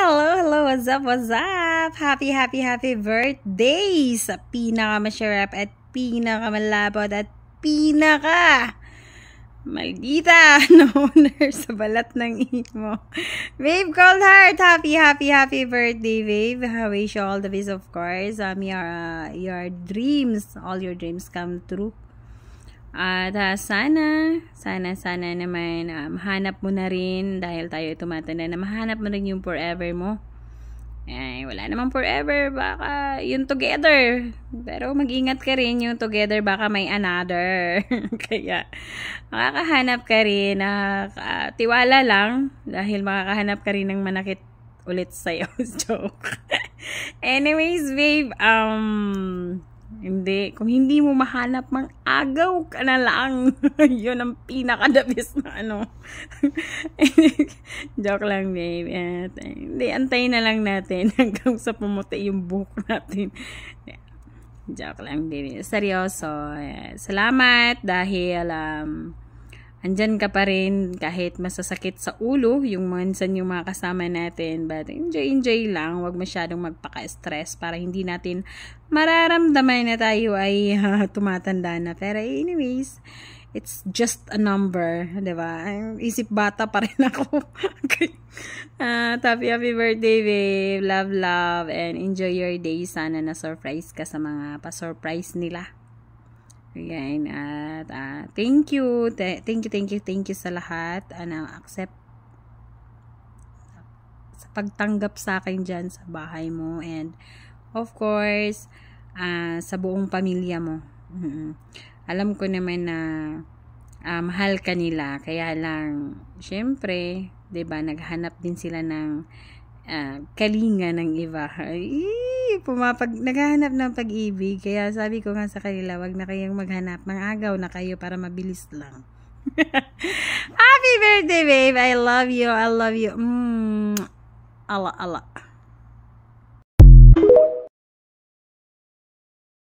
Hello, what's up, happy birthday sa pinakamasarap at pinakamalabot at pinaka maldita na owner sa balat ng imo. Babe, cold heart, happy birthday, babe. I wish you all the best, of course. Your dreams, all your dreams come true. At sana naman mahanap mo na rin, dahil tayo tumatanda na, mahanap mo rin yung forever mo. Ay, wala namang forever, baka yung together. Pero mag-ingat ka rin, yung together baka may another. Kaya makakahanap ka rin, tiwala lang, dahil makakahanap ka rin ng manakit ulit sa'yo. Joke. Anyways, babe, kung hindi mo mahanap, mag-agaw ka na lang. Yun ang pinaka-the-best na Joke lang, babe. Antayin na lang natin hanggang sa pumuti yung buhok natin. Joke lang, babe. Seryoso. Salamat dahil andyan ka pa rin kahit masasakit sa ulo yung minsan yung mga kasama natin, but enjoy lang, wag masyadong magpaka-stress para hindi natin mararamdaman na tayo ay tumatanda na. Pero anyways, it's just a number, diba? Isip bata pa rin ako. Happy birthday, babe. Love and enjoy your day. Sana na surprise ka sa mga pa-surprise nila. Again, at thank you sa lahat na accept sa pagtanggap sa akin dyan sa bahay mo, and of course sa buong pamilya mo. Alam ko naman na mahal ka nila, kaya lang syempre, 'di ba, naghanap din sila ng kalinga ng iba. Naghahanap ng pag-ibig. Kaya sabi ko nga sa kanila, wag na kayong maghanap, mag-agaw na kayo para mabilis lang. Happy birthday, babe. I love you. Allah.